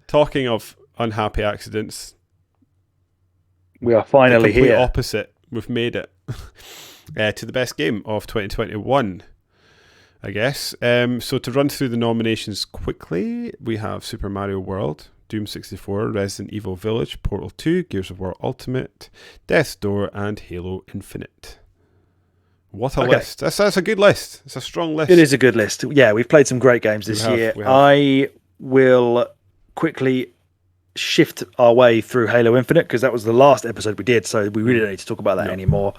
talking of unhappy accidents, we are finally the complete here. opposite. We've made it to the best game of 2021, I guess. So to run through the nominations quickly, we have Super Mario World, Doom 64, Resident Evil Village, Portal 2, Gears of War Ultimate, Death's Door, and Halo Infinite. What a list. That's a good list. It's a strong list. It is a good list. Yeah, we've played some great games this year. I will quickly shift our way through Halo Infinite because that was the last episode we did, so we really don't need to talk about that anymore.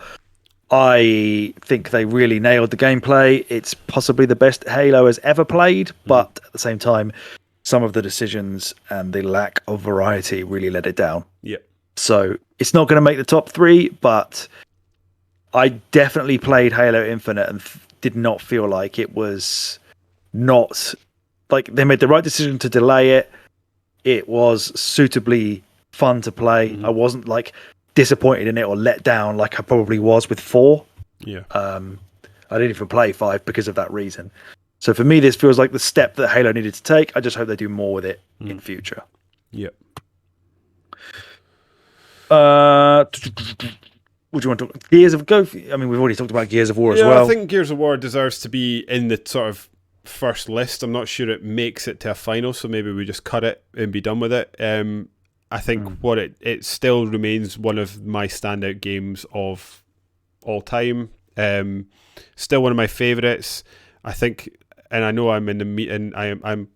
I think they really nailed the gameplay. It's possibly the best Halo has ever played, but at the same time, some of the decisions and the lack of variety really let it down. Yeah. So it's not going to make the top 3, but I definitely played Halo Infinite and did not feel like it was not... Like, they made the right decision to delay it. It was suitably fun to play. I wasn't, like, disappointed in it or let down like I probably was with 4. Yeah. I didn't even play 5 because of that reason. So for me, this feels like the step that Halo needed to take. I just hope they do more with it in future. Yep. What do you want to talk? Gears of Go? I mean, we've already talked about Gears of War as well. I think Gears of War deserves to be in the sort of first list. I'm not sure it makes it to a final, so maybe we just cut it and be done with it. I think it still remains one of my standout games of all time. Still one of my favourites. I think, and I know I'm in the meeting. I'm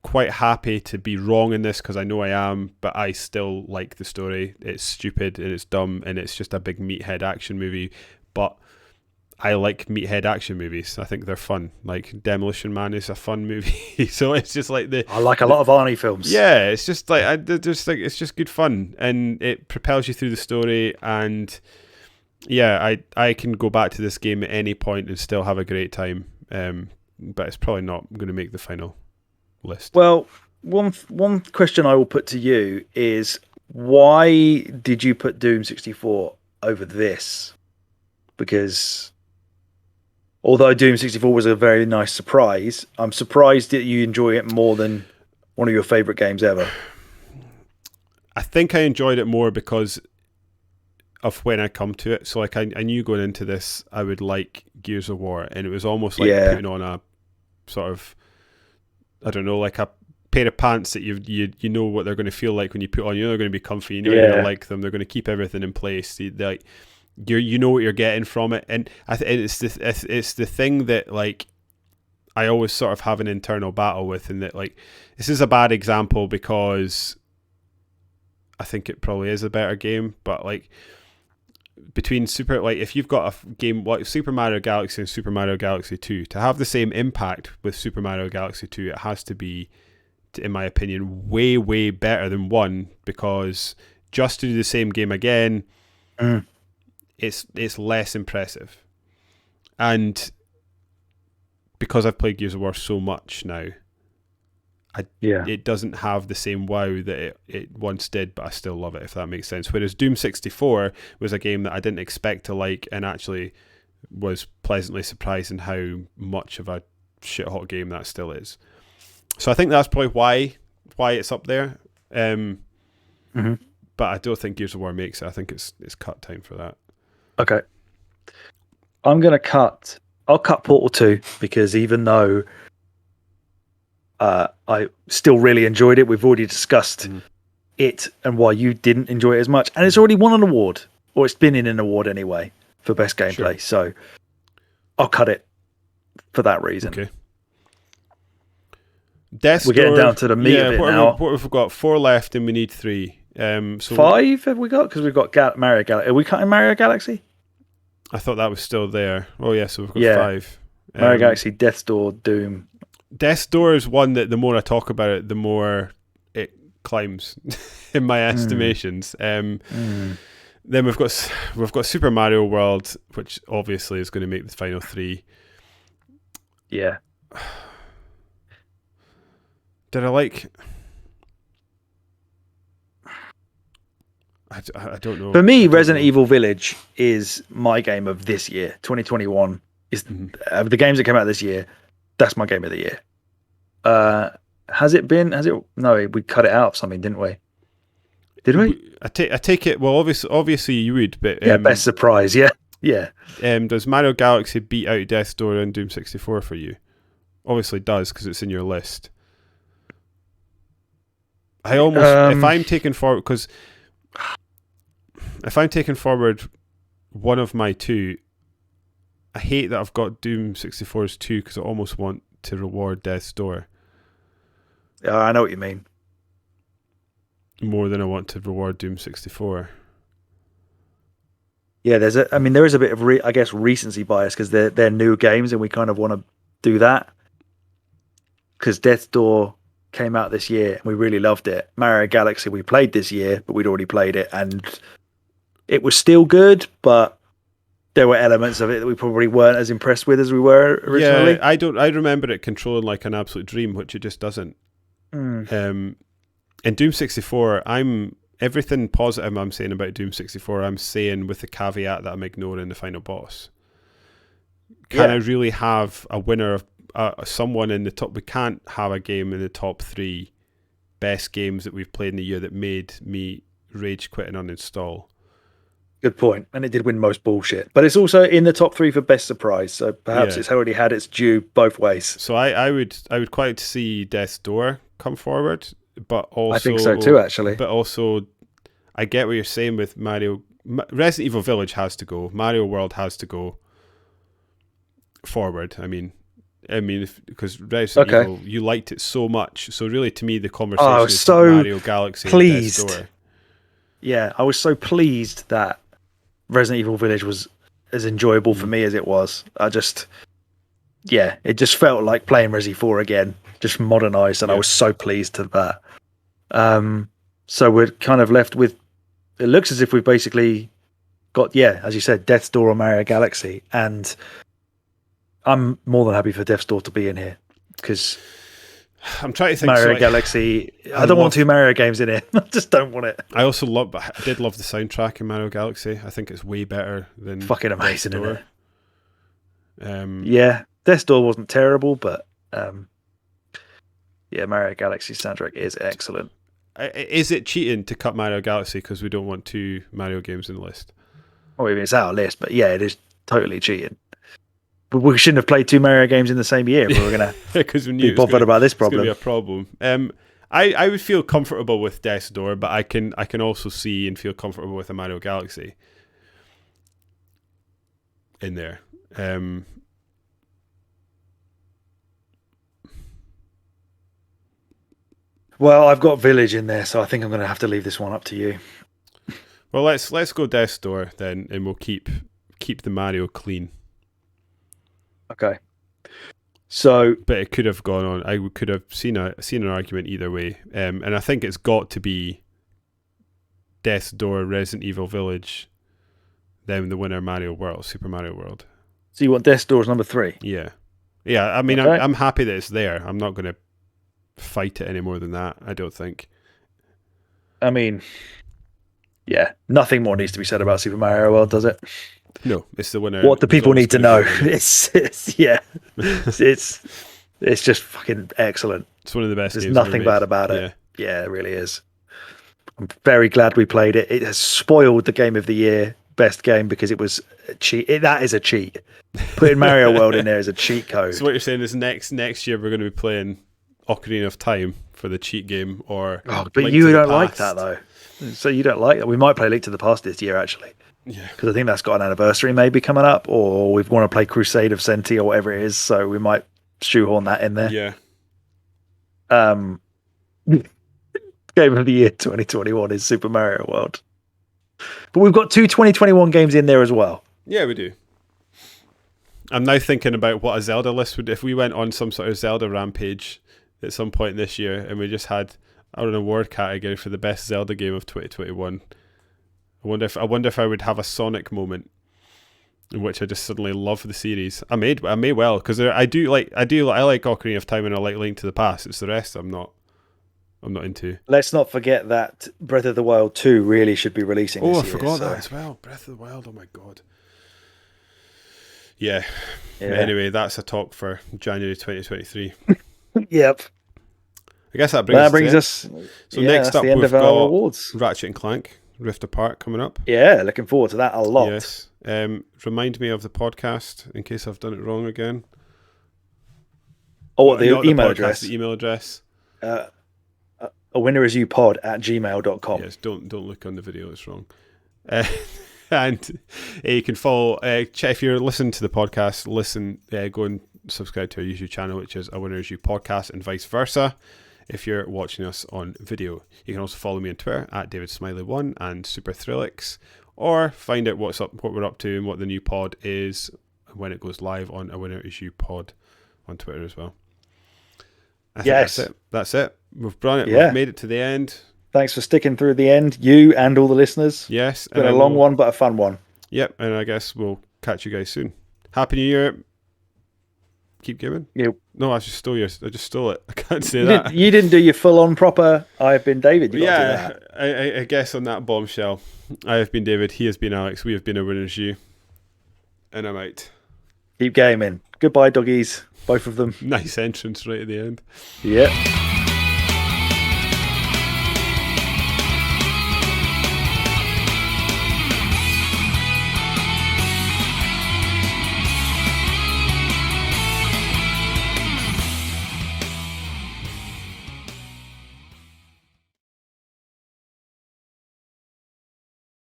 quite happy to be wrong in this because I know I am, but I still like the story. It's stupid and it's dumb and it's just a big meathead action movie, but I like meathead action movies. I think they're fun. Like Demolition Man is a fun movie, so it's just like I like a lot of Arnie films. Yeah, it's just like it's just good fun and it propels you through the story. And yeah, I can go back to this game at any point and still have a great time. But it's probably not going to make the final list. Well, one question I will put to you is, why did you put Doom 64 over this? Because although Doom 64 was a very nice surprise, I'm surprised that you enjoy it more than one of your favourite games ever. I think I enjoyed it more because of when I come to it. So like I knew going into this I would like Gears of War, and it was almost like putting on a sort of, I don't know, like a pair of pants that you know what they're going to feel like when you put on. You know they're going to be comfy. You know you're going to like them. They're going to keep everything in place. You know what you're getting from it, and it's the thing that like I always sort of have an internal battle with, and that like this is a bad example because I think it probably is a better game, but like between if you've got a game like Super Mario Galaxy and Super Mario Galaxy 2, to have the same impact with Super Mario Galaxy 2, it has to be, in my opinion, way better than 1, because just to do the same game again, it's less impressive. And because I've played Gears of War so much now, it doesn't have the same wow that it once did, but I still love it, if that makes sense. Whereas Doom 64 was a game that I didn't expect to like, and actually was pleasantly surprised in how much of a shit-hot game that still is. So I think that's probably why it's up there. But I don't think Gears of War makes it. I think it's cut time for that. Okay. I'll cut Portal 2, because even though I still really enjoyed it, we've already discussed it and why you didn't enjoy it as much, and it's already won an award, or it's been in an award anyway for best gameplay. So I'll cut it for that reason. Okay. We're getting down to the meat of it now. What have we got? 4 left and we need 3. So 5 have we got? Because we've got Mario Galaxy. Are we cutting Mario Galaxy? I thought that was still there. Oh yeah, so we've got 5. Mario Galaxy, Death's Door, Doom. Death's Door is one that the more I talk about it, the more it climbs in my estimations. Then we've got Super Mario World, which obviously is going to make the final 3. Yeah. Did I like? I don't know. For me, Resident Evil Village is my game of this year. 2021 is of the games that came out this year. That's my game of the year. Has it been? Has it? No, we cut it out of something, didn't we? Did we? I take it. Well, obviously you would, but yeah, best surprise. Yeah, yeah. Does Mario Galaxy beat out Death's Door and Doom 64 for you? Obviously does, because it's in your list. I almost if I'm taking forward one of my two, I hate that I've got Doom 64's 2 because I almost want to reward Death's Door. Yeah, I know what you mean. More than I want to reward Doom 64. Yeah, there is a bit of recency bias because they're new games and we kind of want to do that. Because Death's Door came out this year and we really loved it. Mario Galaxy we played this year, but we'd already played it and it was still good, but there were elements of it that we probably weren't as impressed with as we were originally. Yeah, I remember it controlling like an absolute dream, which it just doesn't. In Doom 64, everything positive I'm saying about Doom 64, I'm saying with the caveat that I'm ignoring the final boss. Can I really have a winner of someone in the top? We can't have a game in the top 3 best games that we've played in the year that made me rage quit and uninstall. Good point. And it did win most bullshit. But it's also in the top 3 for best surprise. So perhaps it's already had its due both ways. So I would quite like to see Death's Door come forward, but also I think so too, actually. But also, I get what you're saying with Mario. Resident Evil Village has to go. Mario World has to go forward. I mean, because Resident Evil, you liked it so much. So really, to me, the conversation is so Mario Galaxy pleased. And Death's Door. Yeah, I was so pleased that Resident Evil Village was as enjoyable for me as it was. It just felt like playing Resi 4 again, just modernized, and I was so pleased to that. So we're kind of left with, it looks as if we've basically got, as you said, Death's Door or Mario Galaxy, and I'm more than happy for Death's Door to be in here, because I'm trying to think. Mario Galaxy, I don't want 2 Mario games in it. I just don't want it. I did love the soundtrack in Mario Galaxy. I think it's way better than fucking amazing, Death's Door. Death's Door wasn't terrible, but Mario Galaxy's soundtrack is excellent. Is it cheating to cut Mario Galaxy because we don't want 2 Mario games in the list? Well, it's our list, but it is totally cheating. But we shouldn't have played 2 Mario games in the same year if we were going to be bothered about this problem. It's going to be a problem. I would feel comfortable with Death's Door, but I can also see and feel comfortable with a Mario Galaxy in there. Well, I've got Village in there, so I think I'm going to have to leave this one up to you. Well, let's go Death's Door then, and we'll keep the Mario clean. Okay. So, but it could have gone on. I could have seen an argument either way, and I think it's got to be Death's Door, Resident Evil Village, then the winner Super Mario World. So you want Death's Door as number 3? Yeah. I mean, okay. I'm happy that it's there. I'm not going to fight it any more than that, I don't think. I mean, nothing more needs to be said about Super Mario World, does it? No, it's the winner. What do people need to know? It's just fucking excellent. It's one of the best. There's nothing bad about it. Yeah, it really is. I'm very glad we played it. It has spoiled the Game of the Year best game because it was a cheat. That is a cheat. Putting Mario World in there is a cheat code. So what you're saying is next year we're going to be playing Ocarina of Time for the cheat game, or but you don't like that though. So you don't like that. We might play Link to the Past this year actually. Yeah, because I think that's got an anniversary maybe coming up, or we want to play Crusade of Senti or whatever it is, so we might shoehorn that in there. Yeah. Game of the Year 2021 is Super Mario World, but we've got 2 2021 games in there as well. Yeah, we do. I'm now thinking about what a Zelda list would, if we went on some sort of Zelda rampage at some point this year and we just had an award category for the best Zelda game of 2021. I wonder if I would have a Sonic moment in which I just suddenly love the series. I may well, because I like Ocarina of Time and I like Link to the Past. It's the rest I'm not into. Let's not forget that Breath of the Wild 2 really should be releasing this year. I forgot that as well. Breath of the Wild, oh my god. Yeah. Anyway, that's a talk for January 2023. Yep. I guess that brings us. So next up, the end we've of our got rewards. Ratchet and Clank Rift Apart coming up. Yeah, looking forward to that a lot. Yes. Remind me of the podcast in case I've done it wrong again. Oh, what, the email address? The email address. awinnerisyoupod@gmail.com. Yes, don't look on the video, it's wrong. And you can follow, if you're listening to the podcast, go and subscribe to our YouTube channel, which is A Winner Is You Podcast, and vice versa. If you're watching us on video, you can also follow me on Twitter at DavidSmiley1 and SuperThrillix, or find out what we're up to and what the new pod is when it goes live on A Winner Is You Pod on Twitter as well. I think that's it. We've done it. We've made it to the end. Thanks for sticking through the end, you and all the listeners. Yes. It's been a long one, but a fun one. Yep, and I guess we'll catch you guys soon. Happy New Year. Keep giving. Yep. No, I just stole it. I can't say that. You didn't do your full-on proper I've been David. You got to do that. I guess on that bombshell, I have been David, he has been Alex, we have been A Winner's You. And I'm out. Keep gaming. Goodbye, doggies. Both of them. Nice entrance right at the end. Yep.